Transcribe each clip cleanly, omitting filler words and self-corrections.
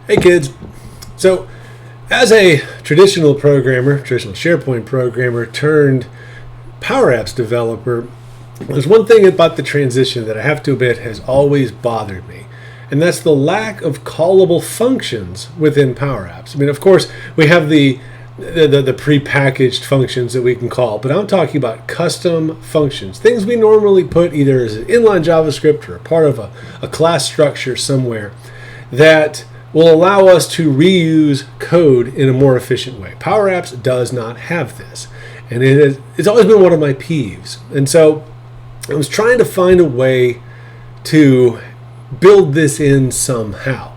Hey kids. So as a traditional programmer, traditional SharePoint programmer turned Power Apps developer, there's one thing about the transition that I have to admit has always bothered me. And that's the lack of callable functions within Power Apps. I mean, of course, we have the pre-packaged functions that we can call, but I'm talking about custom functions, things we normally put either as an inline JavaScript or a part of a class structure somewhere that will allow us to reuse code in a more efficient way. Power Apps does not have this, and it's always been one of my peeves. And so I was trying to find a way to build this in somehow.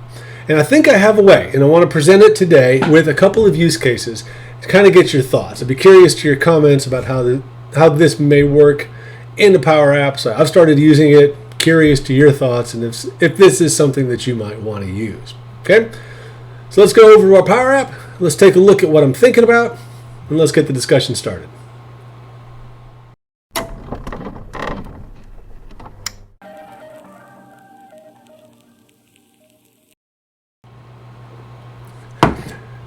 And I think I have a way, and I want to present it today with a couple of use cases to kind of get your thoughts. I'd be curious to your comments about how this may work in the Power Apps. I've started using it, curious to your thoughts, and if this is something that you might want to use. Okay, so let's go over to our Power App. Let's take a look at what I'm thinking about, and let's get the discussion started.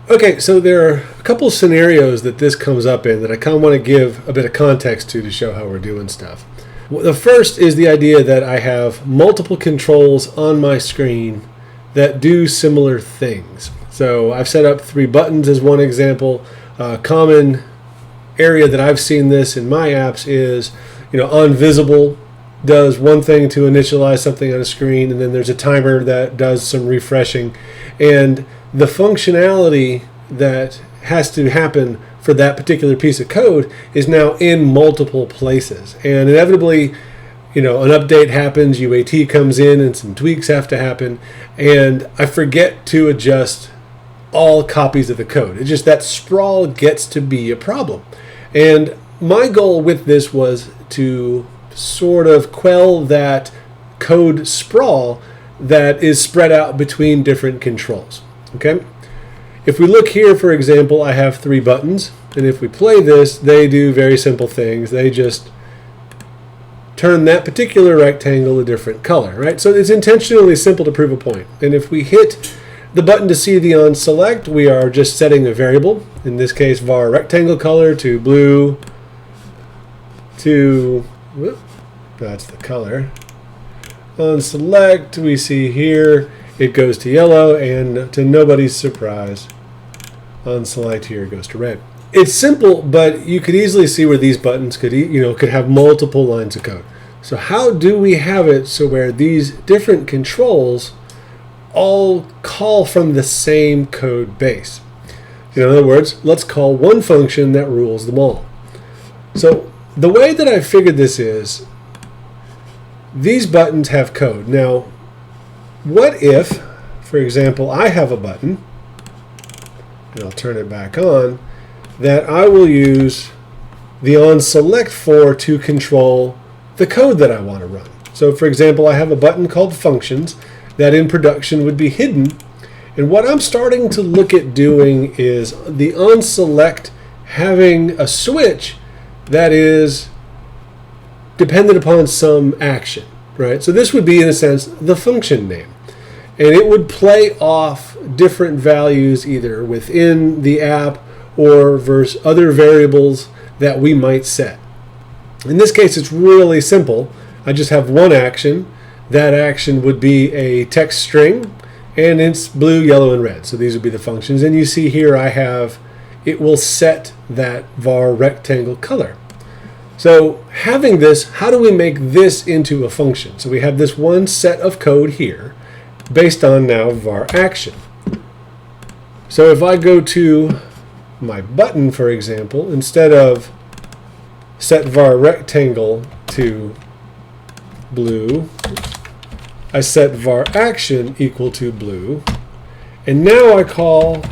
Okay, so there are a couple of scenarios that this comes up in that I kind of want to give a bit of context to show how we're doing stuff. The first is the idea that I have multiple controls on my screen that do similar things. So I've set up 3 buttons as one example. A common area that I've seen this in my apps is, on visible does one thing to initialize something on a screen, and then there's a timer that does some refreshing. And the functionality that has to happen for that particular piece of code is now in multiple places. And inevitably, an update happens, UAT comes in, and some tweaks have to happen, and I forget to adjust all copies of the code. It's just that sprawl gets to be a problem. And my goal with this was to sort of quell that code sprawl that is spread out between different controls. Okay? If we look here, for example, I have 3 buttons, and if we play this, they do very simple things. They just turn that particular rectangle a different color, right? So it's intentionally simple to prove a point. And if we hit the button to see the on select, we are just setting a variable, in this case var rectangle color to blue to, whoop, that's the color. On select, we see here it goes to yellow, and to nobody's surprise, on select here it goes to red. It's simple, but you could easily see where these buttons could have multiple lines of code. So how do we have it so where these different controls all call from the same code base? In other words, let's call one function that rules them all. So the way that I figured this is, these buttons have code. Now, what if, for example, I have a button, and I'll turn it back on, that I will use the onSelect for to control the code that I want to run. So for example, I have a button called Functions that in production would be hidden. And what I'm starting to look at doing is the onSelect having a switch that is dependent upon some action, right? So this would be, in a sense, the function name. And it would play off different values either within the app or versus other variables that we might set. In this case, it's really simple. I just have one action. That action would be a text string, and it's blue, yellow, and red. So these would be the functions. And you see here it will set that var rectangle color. So having this, how do we make this into a function? So we have this one set of code here based on now var action. So if I go to my button, for example, instead of set var rectangle to blue, I set var action equal to blue, and now I call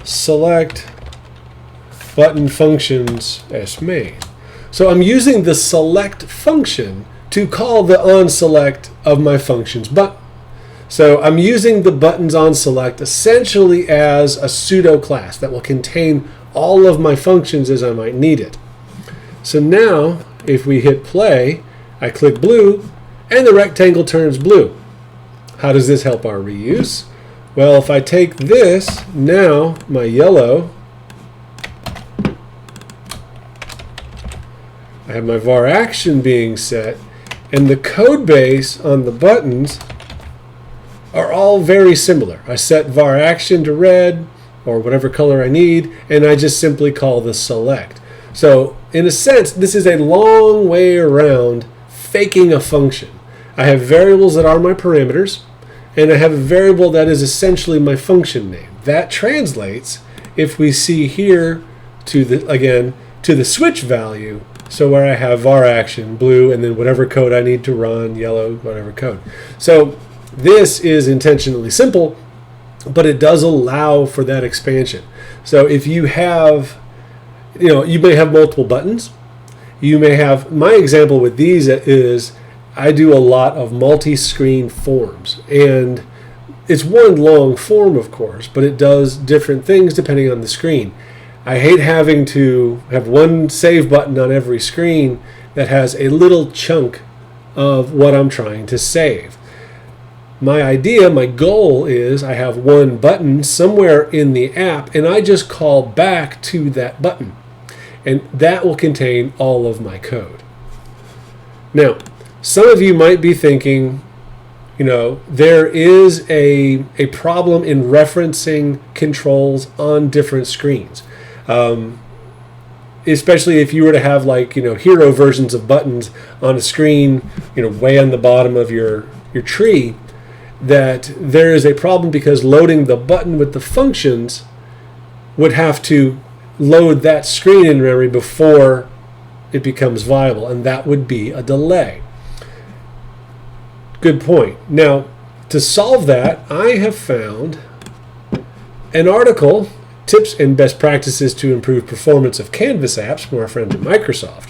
select button functions as main. So I'm using the select function to call the onSelect of my functions button. So I'm using the buttons onSelect essentially as a pseudo class that will contain all of my functions as I might need it. So now if we hit play, I click blue and the rectangle turns blue. How does this help our reuse? Well, if I take this, now my yellow, I have my var action being set, and the code base on the buttons are all very similar. I set var action to red, or whatever color I need, and I just simply call the select. So in a sense, this is a long way around faking a function. I have variables that are my parameters, and I have a variable that is essentially my function name. That translates, if we see here, to the switch value, so where I have var action, blue, and then whatever code I need to run, yellow, whatever code. So this is intentionally simple, but it does allow for that expansion. So if you have, you may have multiple buttons. You may have, my example with these is, I do a lot of multi-screen forms, and it's one long form, of course, but it does different things depending on the screen. I hate having to have one save button on every screen that has a little chunk of what I'm trying to save. My goal is I have one button somewhere in the app, and I just call back to that button, and that will contain all of my code. Now, some of you might be thinking, there is a problem in referencing controls on different screens. Especially if you were to have hero versions of buttons on a screen, way on the bottom of your tree, that there is a problem because loading the button with the functions would have to load that screen in memory before it becomes viable, and that would be a delay. Good point. Now, to solve that, I have found an article, Tips and Best Practices to Improve Performance of Canvas Apps, from our friends at Microsoft.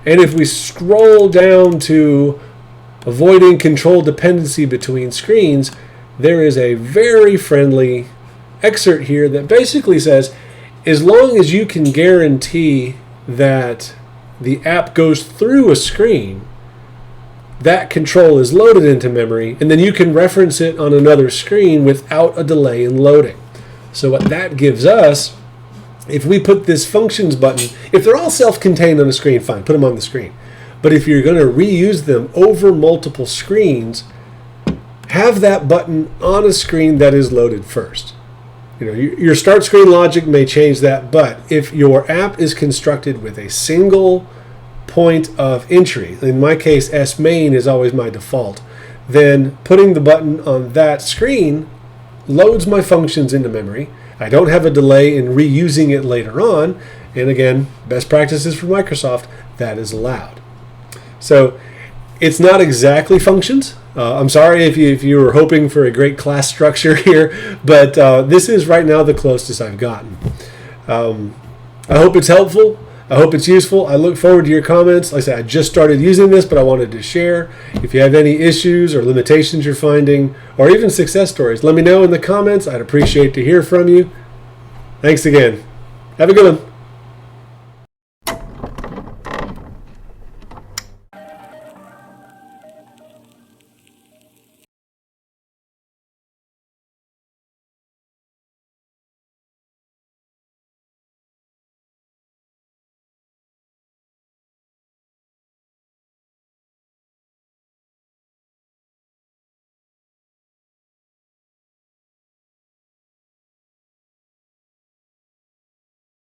And if we scroll down to Avoiding Control Dependency Between Screens, there is a very friendly excerpt here that basically says, as long as you can guarantee that the app goes through a screen, that control is loaded into memory, and then you can reference it on another screen without a delay in loading. So what that gives us, if we put this functions button, if they're all self-contained on a screen, fine, put them on the screen. But if you're going to reuse them over multiple screens, have that button on a screen that is loaded first. Your start screen logic may change that, but if your app is constructed with a single point of entry, in my case S main is always my default, then putting the button on that screen loads my functions into memory. I don't have a delay in reusing it later on, and again, best practices for Microsoft, that is allowed. So it's not exactly functions. I'm sorry if you were hoping for a great class structure here, but this is right now the closest I've gotten. I hope it's helpful. I hope it's useful. I look forward to your comments. Like I said, I just started using this, but I wanted to share. If you have any issues or limitations you're finding, or even success stories, let me know in the comments. I'd appreciate to hear from you. Thanks again. Have a good one.